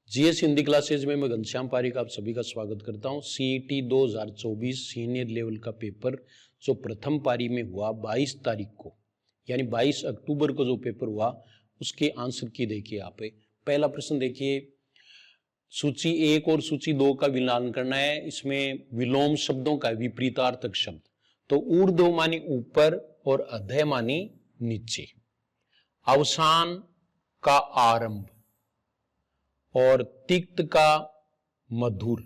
GS Hindi classes में मैं घनश्याम पारिक आप सभी का स्वागत करता हूं। सीईटी 2024 सीनियर लेवल का पेपर जो प्रथम पारी में हुआ 22 तारीख को यानी 22 अक्टूबर को जो पेपर हुआ उसके आंसर की देखिए। यहाँ पे पहला प्रश्न देखिए, सूची 1 और सूची 2 का विलान करना है। इसमें विलोम शब्दों का विपरीतार्थक शब्द, तो ऊर्ध्व मानी ऊपर और अधः मानी नीचे। अवसान का आरंभ और तिक्त का मधुर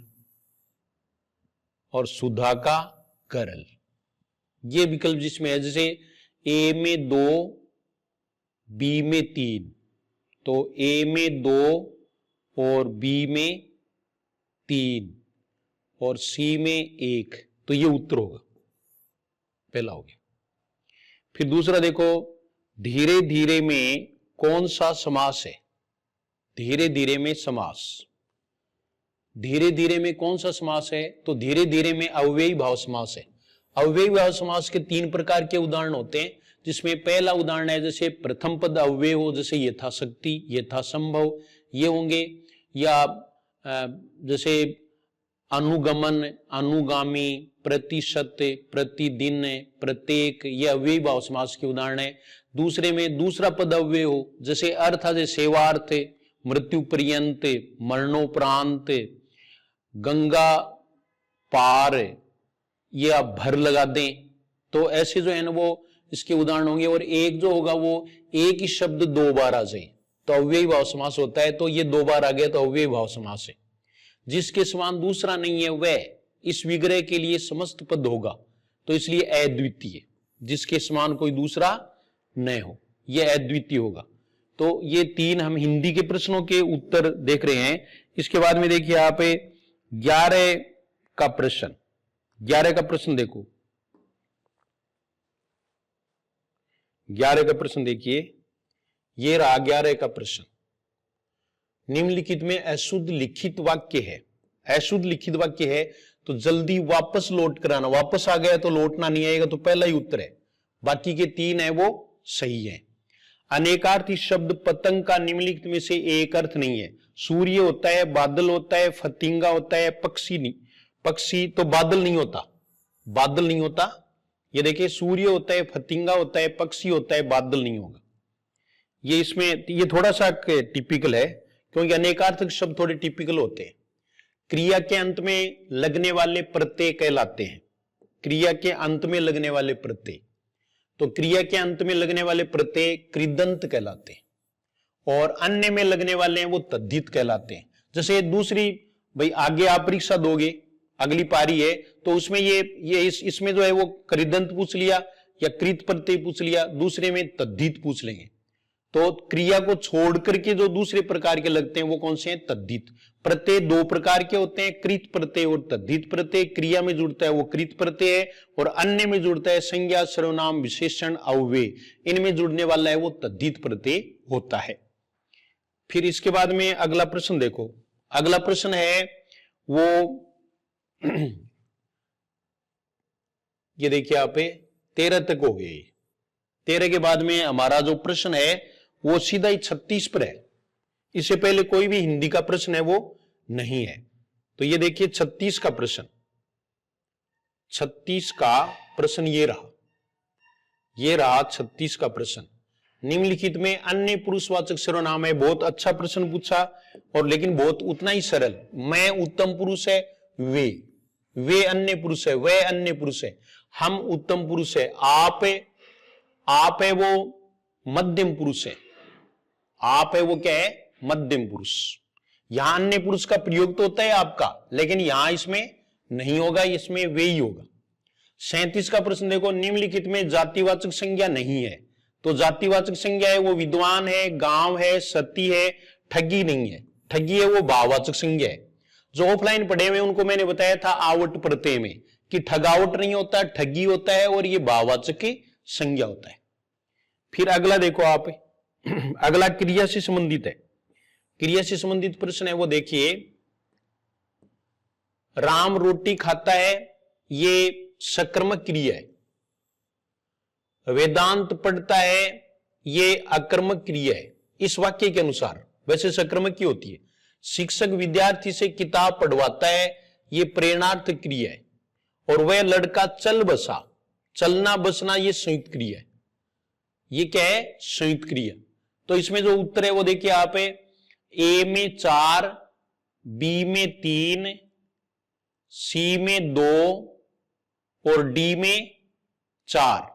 और सुधा का करल, ये विकल्प जिसमें है। जैसे ए में 2 बी में 3, तो ए में 2 और बी में 3 और सी में 1, तो ये उत्तर होगा, पहला हो गया। फिर दूसरा देखो, धीरे धीरे में कौन सा समास है? धीरे धीरे में समास, धीरे धीरे में कौन सा समास है? तो धीरे धीरे में अव्ययी भाव समास है। अव्ययी भाव समास के 3 प्रकार के उदाहरण होते हैं, जिसमें पहला उदाहरण है जैसे प्रथम पद अव्यय हो, जैसे यथाशक्ति, यथासंभव, ये होंगे। या जैसे अनुगमन, अनुगामी, प्रतिशत, प्रतिदिन, प्रत्येक, ये अव्ययी भाव समास के उदाहरण है। दूसरे में दूसरा पद अव्यय हो, जैसे अर्थ है सेवार्थ, मृत्यु पर्यंत, मरणोपरांत, गंगा पार, ये आप भर लगा दें, तो ऐसे जो है ना वो इसके उदाहरण होंगे। और एक जो होगा वो एक ही शब्द 2 बार आ जाए तो अव्ययी भाव समास होता है, तो ये 2 बार आ गया तो अव्ययी भाव समास है। जिसके समान दूसरा नहीं है वह इस विग्रह के लिए समस्त पद होगा, तो इसलिए अद्वितीय, जिसके समान कोई दूसरा न हो, यह अद्वितीय होगा। तो ये 3 हम हिंदी के प्रश्नों के उत्तर देख रहे हैं। इसके बाद में देखिए यहाँ पे 11 का प्रश्न, 11 का प्रश्न देखो, 11 का प्रश्न देखिए, ये रहा 11 का प्रश्न। निम्नलिखित में अशुद्ध लिखित वाक्य है, अशुद्ध लिखित वाक्य है तो जल्दी वापस लौट कराना। वापस आ गया तो लौटना नहीं आएगा, तो पहला ही उत्तर है। बाकी के 3 है वो सही है। अनेकार्थी शब्द पतंग का निम्नलिखित में से एक अर्थ नहीं है। सूर्य होता है, बादल होता है, फतिंगा होता है, पक्षी नहीं, पक्षी तो बादल नहीं होता, बादल नहीं होता। ये देखिए, सूर्य होता है, फतिंगा होता है, पक्षी होता है, बादल नहीं होगा। ये इसमें ये थोड़ा सा टिपिकल है, क्योंकि अनेकार्थक शब्द थोड़े टिपिकल होते हैं। क्रिया के अंत में लगने वाले प्रत्यय कहलाते हैं। क्रिया के अंत में लगने वाले प्रत्यय, तो क्रिया के अंत में लगने वाले प्रत्यय कृदंत कहलाते हैं, और अन्य में लगने वाले हैं वो तद्धित कहलाते हैं। जैसे दूसरी, भाई आगे आप परीक्षा दोगे, अगली पारी है, तो उसमें इसमें जो है वो कृदंत पूछ लिया या कृत प्रत्यय पूछ लिया, दूसरे में तद्धित पूछ लेंगे। तो क्रिया को छोड़ करके जो दूसरे प्रकार के लगते हैं वो कौन से हैं? तद्धित। प्रत्यय 2 प्रकार के होते हैं, कृत प्रत्यय और तद्धित प्रत्यय। क्रिया में जुड़ता है वो कृत प्रत्यय है, और अन्य में जुड़ता है संज्ञा, सर्वनाम, विशेषण, अव्यय, इनमें जुड़ने वाला है वो तद्धित प्रत्यय होता है। फिर इसके बाद में अगला प्रश्न देखो, अगला प्रश्न है वो ये देखिए यहाँ पे 13 तक हो गए। 13 के बाद में हमारा जो प्रश्न है वो सीधा ही 36 पर है। इससे पहले कोई भी हिंदी का प्रश्न है वो नहीं है। तो ये देखिए 36 का प्रश्न, 36 का प्रश्न ये रहा, ये रहा 36 का प्रश्न। निम्नलिखित में अन्य पुरुषवाचक सर्वनाम है। बहुत अच्छा प्रश्न पूछा, और लेकिन बहुत उतना ही सरल। मैं उत्तम पुरुष है, वे अन्य पुरुष है, वह अन्य पुरुष है, हम उत्तम पुरुष है, आप है वो मध्यम पुरुष है, आप है वो क्या है? मध्यम पुरुष। यहां अन्य पुरुष का प्रयोग तो होता है आपका, लेकिन यहां इसमें नहीं होगा, इसमें वे ही होगा। 37 का प्रश्न देखो, निम्नलिखित में जातिवाचक संज्ञा नहीं है। तो जातिवाचक संज्ञा है वो विद्वान है, गांव है, सती है, ठगी नहीं है। ठगी है वो भाववाचक संज्ञा है। जो ऑफलाइन पढ़े हुए उनको मैंने बताया था आवट प्रत्यय में कि ठगावट नहीं होता, ठगी होता है, और ये भाववाचक की संज्ञा होता है। फिर अगला देखो आप, अगला क्रिया से संबंधित है। क्रिया से संबंधित प्रश्न है वो देखिए, राम रोटी खाता है, ये सकर्मक क्रिया है। वेदांत पढ़ता है, ये अकर्मक क्रिया है। इस वाक्य के अनुसार, वैसे सकर्मक की होती है। शिक्षक विद्यार्थी से किताब पढ़वाता है, ये प्रेरणार्थ क्रिया है। और वह लड़का चल बसा, चलना बसना ये संयुक्त क्रिया है। ये क्या है? संयुक्त क्रिया। तो इसमें जो उत्तर है वो देखिए आप, ए में 4, बी में 3, सी में 2 और डी में 4।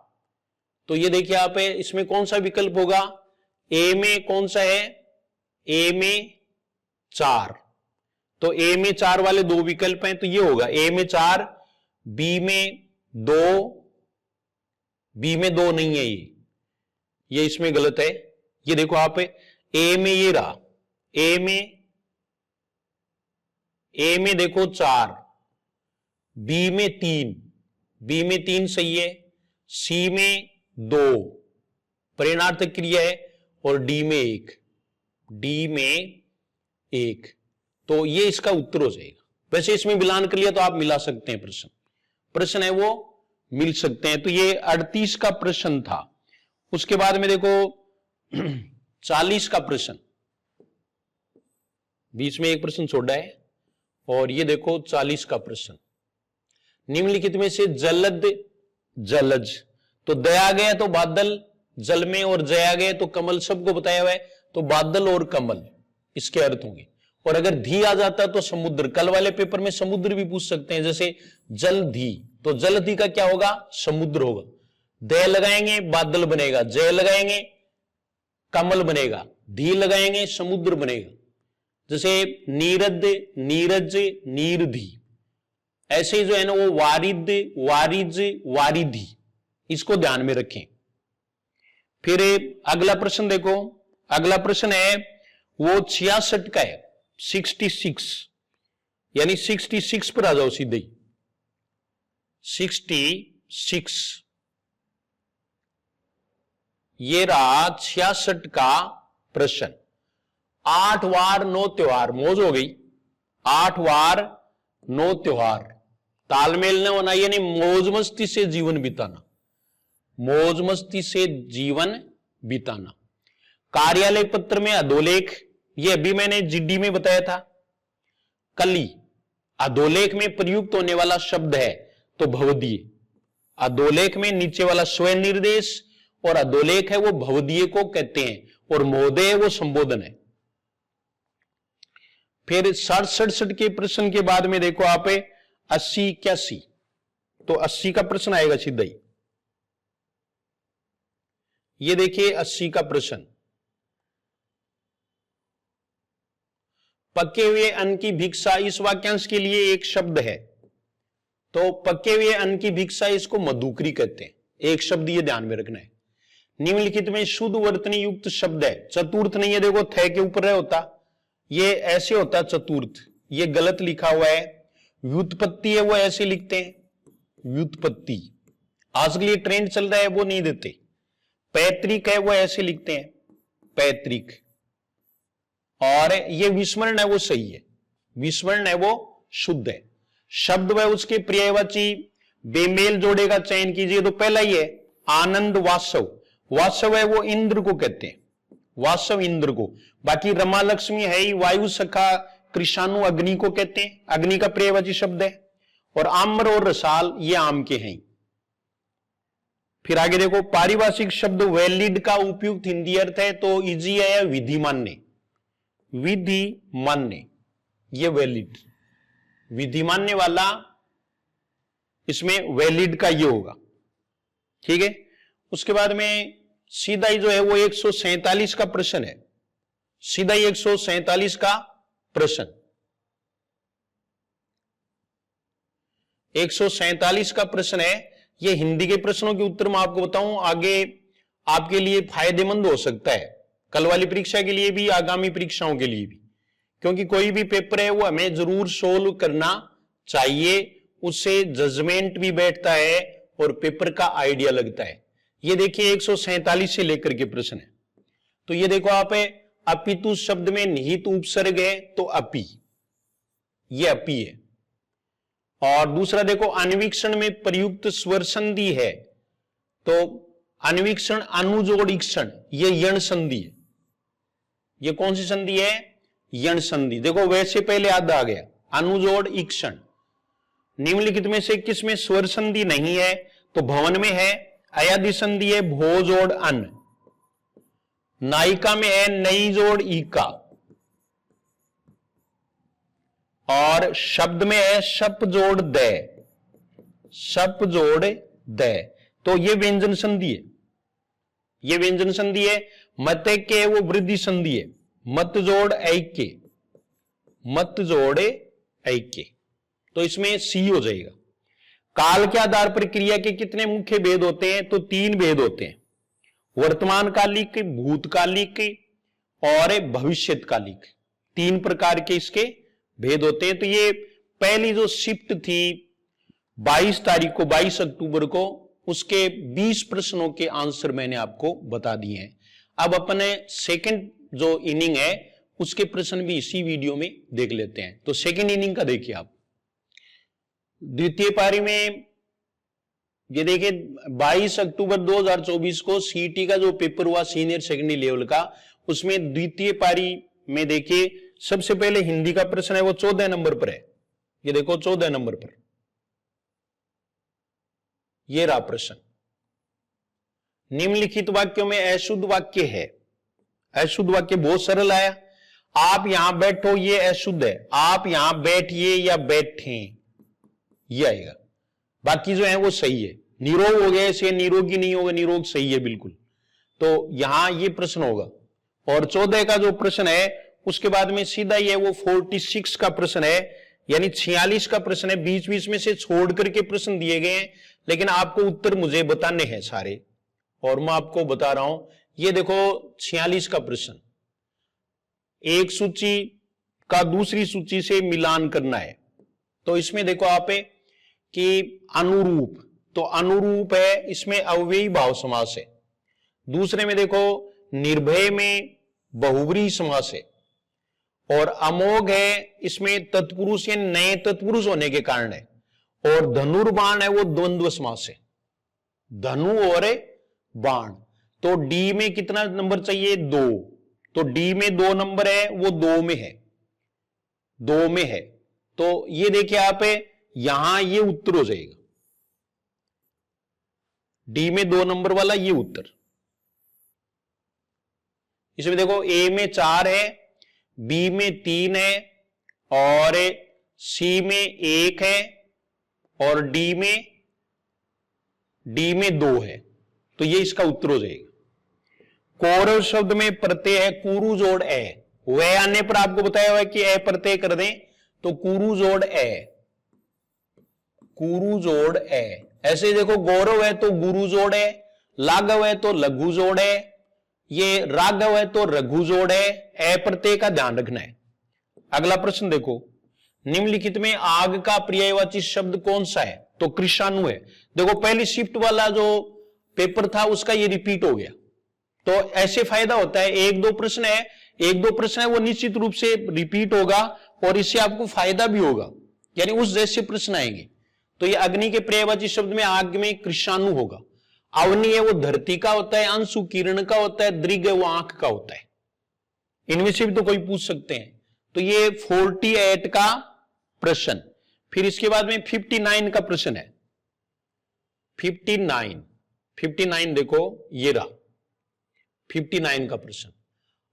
तो ये देखिए आप, इसमें कौन सा विकल्प होगा? ए में कौन सा है? ए में 4। तो ए में 4 वाले दो विकल्प हैं, तो ये होगा ए में 4, बी में 2, बी में 2 नहीं है, ये इसमें गलत है। ये देखो आप, ए में ये रहा, ए में देखो 4, बी में 3, बी में 3 सही है, सी में 2 प्रेरणार्थक क्रिया है और डी में 1, डी में 1। तो ये इसका उत्तर हो जाएगा। वैसे इसमें मिलान कर लिया तो आप मिला सकते हैं, प्रश्न है वो मिल सकते हैं। तो ये 38 का प्रश्न था। उसके बाद में देखो 40 का प्रश्न, बीच में एक प्रश्न छोड़ा है। और ये देखो 40 का प्रश्न, निम्नलिखित में से जलद जलज, तो दया गया तो बादल जल में, और जया गया तो कमल, सबको बताया हुआ है। तो बादल और कमल इसके अर्थ होंगे। और अगर धी आ जाता तो समुद्र, कल वाले पेपर में समुद्र भी पूछ सकते हैं, जैसे जलधी, तो जलधी का क्या होगा? समुद्र होगा। दय लगाएंगे बादल बनेगा, जय लगाएंगे कमल बनेगा, धी लगाएंगे समुद्र बनेगा। जैसे नीरद, नीरज, नीरधी, ऐसे जो है ना वो वारिद, वारिज, वारिधी, इसको ध्यान में रखें। फिर अगला प्रश्न देखो, अगला प्रश्न है वो 66 का है, 66, यानी 66 पर आ जाओ सीधे ही। 66 ये रहा 66 का प्रश्न। 8 वार 9 त्योहार, मौज हो गई। 8 वार 9 त्योहार, तालमेल न होना यानी मौज मस्ती से जीवन बिताना, मौज मस्ती से जीवन बिताना। कार्यालय पत्र में अधोलेख, ये अभी मैंने जीडी में बताया था। कली, अधोलेख में प्रयुक्त होने वाला शब्द है तो भवदीय। अधोलेख में नीचे वाला स्वयं निर्देश और अधोलेख है वो भवदीय को कहते हैं, और महोदय वो संबोधन है। फिर 67 के प्रश्न के बाद में देखो आप 80 81, तो 80 का प्रश्न आएगा सीधा ही। ये देखिए 80 का प्रश्न, पके हुए अन्न की भिक्षा, इस वाक्यांश के लिए एक शब्द है। तो पके हुए अन्न की भिक्षा, इसको मधुकरी कहते हैं। एक शब्द ये ध्यान में रखना है। निम्नलिखित में शुद्ध वर्तनी युक्त शब्द है, चतुर्थ नहीं है, देखो थे के ऊपर होता, ये ऐसे होता चतुर्थ, ये गलत लिखा हुआ है। व्युत्पत्ति है वो ऐसे लिखते हैं, व्युत्पत्ति, आज के लिए ट्रेंड चल रहा है वो नहीं देते। पैतृक है वो ऐसे लिखते हैं, पैतृक। और ये विस्मरण है वो सही है, विस्मरण है वो शुद्ध है। शब्द व उसके पर्यायवाची बेमेल जोड़े का चयन कीजिए। तो पहला ही है आनंद वासव, वासव है वो इंद्र को कहते हैं, वासव इंद्र को। बाकी रमा लक्ष्मी है ही, वायु सखा कृषाणु अग्नि को कहते हैं, अग्नि का पर्यायवाची शब्द है। और आम्र और रसाल ये आम के हैं। फिर आगे देखो पारिभाषिक शब्द वैलिड का उपयुक्त हिंदी अर्थ है, तो इजी है विधि मान्य, विधि मान्य, ये वैलिड, विधि मान्य वाला इसमें वैलिड का ये होगा, ठीक है। उसके बाद में सीधा ही जो है वो 147 का प्रश्न है, सीधा ही 147 का प्रश्न, 147 का प्रश्न है। ये हिंदी के प्रश्नों के उत्तर मैं आपको बताऊं, आगे आपके लिए फायदेमंद हो सकता है, कल वाली परीक्षा के लिए भी, आगामी परीक्षाओं के लिए भी, क्योंकि कोई भी पेपर है वो हमें जरूर सोल्व करना चाहिए, उससे जजमेंट भी बैठता है और पेपर का आइडिया लगता है। ये देखिए 147 से लेकर के प्रश्न है। तो ये देखो आप, अपितु शब्द में निहित उपसर्ग है तो अपि, ये अपि है। और दूसरा देखो अन्वीक्षण में प्रयुक्त स्वर संधि है, तो अन्वीक्षण अनुजोड़ ईक्षण, ये यण संधि है। ये कौन सी संधि है? यण संधि। देखो वैसे पहले याद आ गया, अनुजोड़ ईक्षण। निम्नलिखित में से किसमें स्वर संधि नहीं है? तो भवन में है। अयादि संधि है भो जोड़ अन। नायिका में है नई जोड़ ईका। और शब्द में है शप जोड़ द। शप जोड़ द। तो ये व्यंजन संधि है, ये व्यंजन संधि है। मत के वो वृद्धि संधि है। मत जोड़ ऐक्य, मत जोड़ ऐक्य। तो इसमें सी हो जाएगा। काल के आधार पर क्रिया के कितने मुख्य भेद होते हैं? तो 3 भेद होते हैं, वर्तमान कालिक, भूतकालिक और भविष्यकालिक। 3 प्रकार के इसके भेद होते हैं। तो ये पहली जो शिफ्ट थी 22 तारीख को, 22 अक्टूबर को, उसके 20 प्रश्नों के आंसर मैंने आपको बता दिए हैं। अब अपने सेकंड जो इनिंग है उसके प्रश्न भी इसी वीडियो में देख लेते हैं। तो सेकंड इनिंग का देखिए आप। द्वितीय पारी में ये देखिए 22 अक्टूबर 2024 को सीईटी का जो पेपर हुआ सीनियर सेकेंडरी लेवल का, उसमें द्वितीय पारी में देखिए सबसे पहले हिंदी का प्रश्न है, वो 14 नंबर पर है। ये देखो 14 नंबर पर ये रहा प्रश्न। निम्नलिखित वाक्यों में अशुद्ध वाक्य है। अशुद्ध वाक्य बहुत सरल आया। आप यहां बैठो, ये अशुद्ध है। आप यहां बैठिए या बैठे, ये आएगा। बाकी जो है वो सही है। निरोग हो गया, ऐसे निरोगी नहीं होगा, निरोग सही है बिल्कुल। तो यहां ये प्रश्न होगा। और 14 का जो प्रश्न है उसके बाद में सीधा ये वो 46 का प्रश्न है, यानी 46 का प्रश्न है। बीच बीच में से छोड़ करके प्रश्न दिए गए हैं, लेकिन आपको उत्तर मुझे बताने हैं सारे, और मैं आपको बता रहा हूं। ये देखो 46 का प्रश्न, एक सूची का दूसरी सूची से मिलान करना है। तो इसमें देखो आप कि अनुरूप, तो अनुरूप है, इसमें अव्ययी भाव समास है। दूसरे में देखो निर्भय में बहुव्रीहि समास है। और अमोघ है, इसमें तत्पुरुष या नए तत्पुरुष होने के कारण है। और धनुर्बाण है वो द्वंद्व समास है, धनु और बाण। तो डी में कितना नंबर चाहिए? 2। तो डी में 2 नंबर है, वो 2 में है, 2 में है। तो ये देखिए आप, यहां ये उत्तर हो जाएगा। डी में 2 नंबर वाला ये उत्तर। इसमें देखो ए में 4 है, बी में 3 है, और सी में 1 है, और डी में 2 है। तो ये इसका उत्तर हो जाएगा। कौरव शब्द में प्रत्यय है कुरु जोड़ ए। वह आने पर आपको बताया हुआ है कि ए प्रत्यय कर दें, तो कुरु जोड़ ए, कुरु जोड़ ए। ऐसे देखो गौरव है तो गुरु जोड़ है, लाघव है तो लघु जोड़ है, ये राघव है तो रघु जोड़ है। ए प्रत्यय का ध्यान रखना है। अगला प्रश्न देखो, निम्नलिखित में आग का पर्यायवाची शब्द कौन सा है? तो कृषाणु है। देखो पहली शिफ्ट वाला जो पेपर था उसका ये रिपीट हो गया। तो ऐसे फायदा होता है, 1-2 प्रश्न है वो निश्चित रूप से रिपीट होगा, और इससे आपको फायदा भी होगा, यानी उस जैसे प्रश्न आएंगे। तो ये अग्नि के पर्यायवाची शब्द में आग में कृषाणु होगा। अवनी है वो धरती का होता है, अंशु किरण का होता है, दृग है वो आंख का होता है। इनमें से भी तो कोई पूछ सकते हैं। तो ये 48 का प्रश्न। फिर इसके बाद में 59 का प्रश्न है। 59 देखो ये रहा 59 का प्रश्न।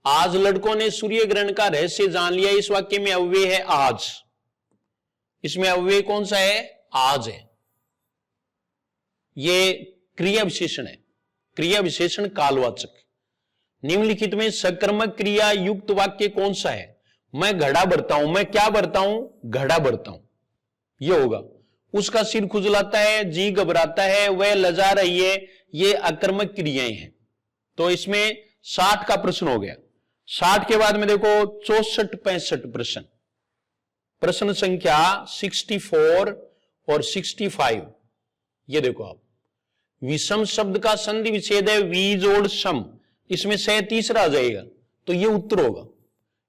आज लड़कों ने सूर्य ग्रहण का रहस्य जान लिया। इस वाक्य में अव्यय है आज। इसमें अव्यय कौन सा है? आज है। ये क्रिया विशेषण है, क्रिया विशेषण कालवाचक। निम्नलिखित में सकर्मक क्रिया युक्त वाक्य कौन सा है? मैं घड़ा भरता हूं। मैं क्या भरता हूं? घड़ा भरता हूं, ये होगा। उसका सिर खुजलाता है, जी घबराता है, वह लजा रही है, ये अकर्मक क्रियाएं हैं। तो इसमें 60 का प्रश्न हो गया। 60 के बाद में देखो 64-65 प्रश्न। प्रश्न संख्या 64 और 65। ये देखो आप, विषम शब्द का संधि विच्छेद है वी जोड़ सम। इसमें से तीसरा आ जाएगा, तो ये उत्तर होगा।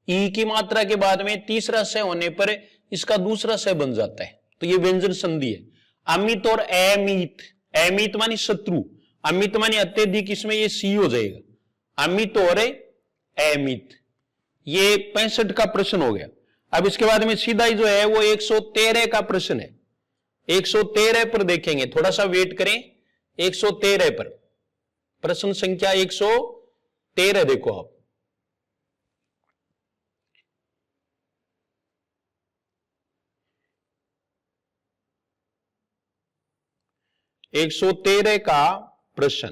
ई की मात्रा के बाद में तीसरा से होने पर इसका दूसरा से बन जाता है, तो ये व्यंजन संधि है। अमित और अमित, अमित मानी शत्रु, अमित मानी अत्यधिक, इसमें ये सी हो जाएगा। अमित और अमित, ये 65 का प्रश्न हो गया। अब इसके बाद में सीधा ही जो है वो 113 का प्रश्न है। 113 पर देखेंगे, थोड़ा सा वेट करें। 113 पर प्रश्न संख्या 113 देखो आप। एक 113 का प्रश्न,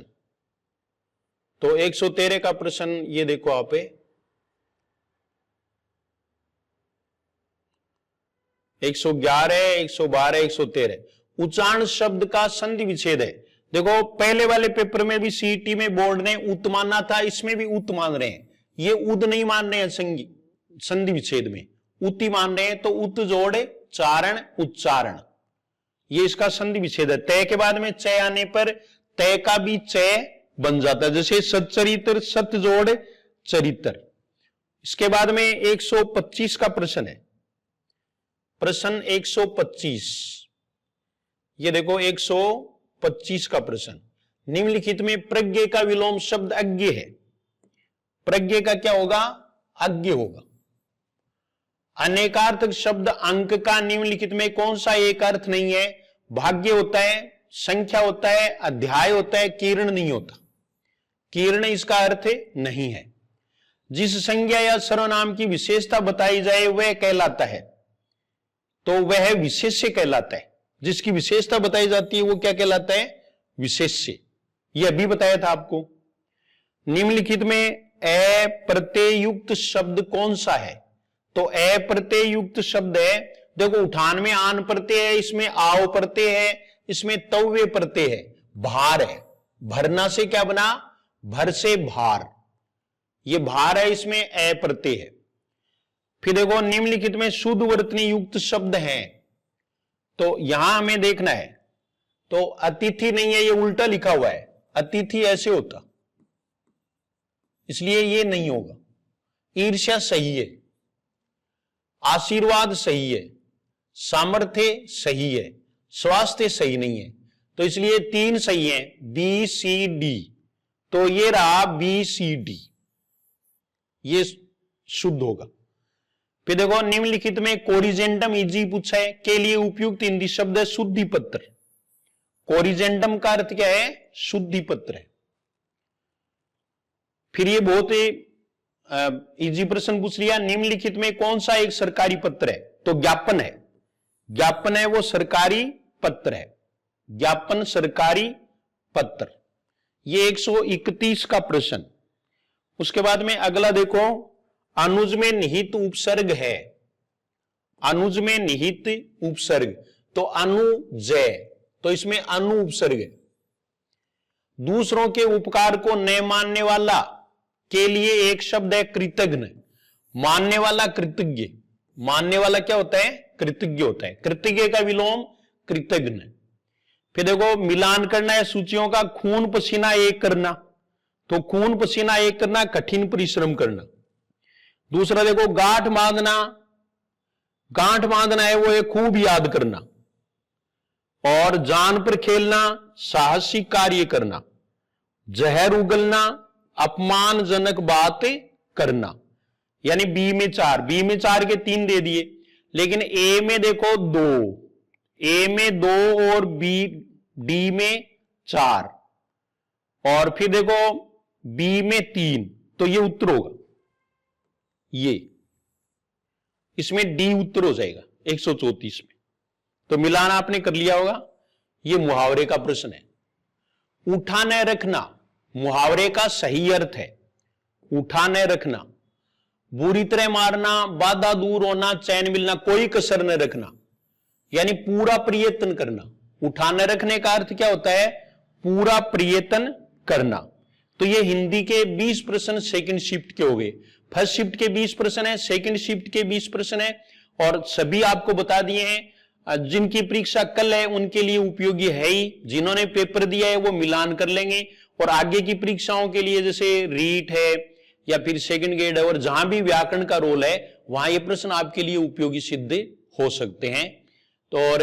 तो 113 का प्रश्न ये देखो आप, 111, 112, 113 उच्चारण शब्द का संधि विच्छेद है। देखो पहले वाले पेपर में भी सीईटी में बोर्ड ने उत माना था, इसमें भी उत मान रहे हैं। ये उद नहीं मान रहे हैं संधि विच्छेद में, उत ही मान रहे हैं। तो उत जोड़ चारण उच्चारण, ये इसका संधि विच्छेद है। तय के बाद में चय आने पर तय का भी चय बन जाता है, जैसे सच्चरित्र सत जोड़ चरित्र। इसके बाद में 125 का प्रश्न है। प्रश्न 125, ये देखो 125 का प्रश्न। निम्नलिखित में प्रज्ञ का विलोम शब्द अज्ञ है। प्रज्ञ का क्या होगा? अज्ञ होगा। अनेकार्थक शब्द अंक का निम्नलिखित में कौन सा एक अर्थ नहीं है? भाग्य होता है, संख्या होता है, अध्याय होता है, किरण नहीं होता। किरण इसका अर्थ नहीं है। जिस संज्ञा या सर्वनाम की विशेषता बताई जाए वह कहलाता है, तो वह विशेष्य कहलाता है। जिसकी विशेषता बताई जाती है वो क्या कहलाता है? विशेष्य। यह अभी बताया था आपको। निम्नलिखित में ए प्रत्यय युक्त शब्द कौन सा है? तो ए प्रत्यय युक्त शब्द है, देखो उठान में आन प्रत्यय है, इसमें आव प्रत्यय है, इसमें तव्य प्रत्यय है, भार है। भरना से क्या बना? भर से भार, ये भार है, इसमें ए प्रत्यय है। फिर देखो निम्नलिखित में शुद्ध वर्तनी युक्त शब्द हैं, तो यहां हमें देखना है। तो अतिथि नहीं है, ये उल्टा लिखा हुआ है, अतिथि ऐसे होता, इसलिए ये नहीं होगा। ईर्ष्या सही है, आशीर्वाद सही है, सामर्थ्य सही है, स्वास्थ्य सही नहीं है, तो इसलिए 3 सही है, बी सी डी। तो ये रहा बी सी डी, ये शुद्ध होगा। फिर देखो निम्नलिखित में कोरिजेंटम इजी पूछा है, के लिए उपयुक्त हिंदी शब्द है शुद्धि पत्र। कोरिजेंटम का अर्थ क्या है? शुद्धि पत्र है। फिर ये बहुत इजी प्रश्न पूछ लिया, निम्नलिखित में कौन सा एक सरकारी पत्र है? तो ज्ञापन है। ज्ञापन है वो सरकारी पत्र है, ज्ञापन सरकारी पत्र। ये 131 का प्रश्न। उसके बाद में अगला देखो, अनुज में निहित उपसर्ग है। अनुज में निहित उपसर्ग, तो अनुजय, तो इसमें अनु उपसर्ग है। दूसरों के उपकार को न मानने वाला के लिए एक शब्द है कृतज्ञ। मानने वाला कृतज्ञ, मानने वाला क्या होता है? कृतज्ञ होता है। कृतज्ञ का विलोम कृतज्ञ। फिर देखो मिलान करना है सूचियों का, खून पसीना एक करना, तो खून पसीना एक करना कठिन परिश्रम करना। दूसरा देखो गांठ बांधना, गांठ बांधना है वो है खूब याद करना। और जान पर खेलना साहसिक कार्य करना। जहर उगलना अपमानजनक बात करना। यानी बी में 4, बी में 4 के 3 दे दिए, लेकिन ए में देखो 2, ए में 2 और बी डी में 4, और फिर देखो बी में 3, तो ये उत्तर होगा। ये इसमें डी उत्तर हो जाएगा 134 में। तो मिलान आपने कर लिया होगा। ये मुहावरे का प्रश्न है। उठा न रखना मुहावरे का सही अर्थ है, उठा न रखना। बुरी तरह मारना, बाधा दूर होना, चैन मिलना, कोई कसर न रखना, यानी पूरा प्रयत्न करना। उठा न रखने का अर्थ क्या होता है? पूरा प्रयत्न करना। तो ये हिंदी के 20 प्रश्न सेकंड शिफ्ट के हो गए। फर्स्ट शिफ्ट के 20 प्रश्न है, सेकंड शिफ्ट के 20 प्रश्न है, और सभी आपको बता दिए हैं। जिनकी परीक्षा कल है उनके लिए उपयोगी है ही, जिन्होंने पेपर दिया है वो मिलान कर लेंगे। और आगे की परीक्षाओं के लिए जैसे रीट है या फिर सेकंड ग्रेड है, और जहां भी व्याकरण का रोल है वहां ये प्रश्न आपके लिए उपयोगी सिद्ध हो सकते हैं। तो और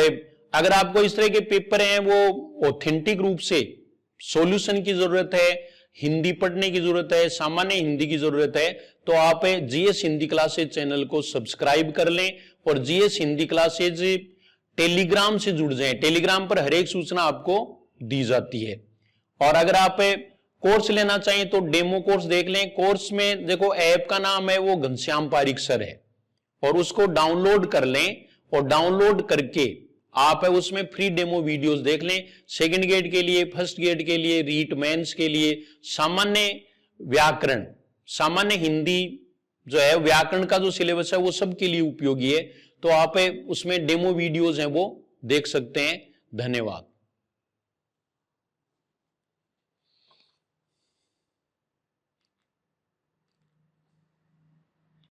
अगर आपको इस तरह के पेपर हैं वो ऑथेंटिक रूप से सॉल्यूशन की जरूरत है, हिंदी पढ़ने की जरूरत है, सामान्य हिंदी की जरूरत है, तो आप जीएस हिंदी क्लासेज चैनल को सब्सक्राइब कर लें और जीएस हिंदी क्लासेज टेलीग्राम से जुड़ जाएं। टेलीग्राम पर हर एक सूचना आपको दी जाती है। और अगर आप कोर्स लेना चाहें तो डेमो कोर्स देख लें। कोर्स में देखो ऐप का नाम है वो घनश्याम पारिक सर है, और उसको डाउनलोड कर लें और डाउनलोड करके आप उसमें फ्री डेमो वीडियोस देख लें। सेकंड गेट के लिए, फर्स्ट गेट के लिए, रीट मेंस के लिए, सामान्य व्याकरण, सामान्य हिंदी जो है व्याकरण का जो सिलेबस है वो सबके लिए उपयोगी है। तो आप उसमें डेमो वीडियोस हैं वो देख सकते हैं। धन्यवाद।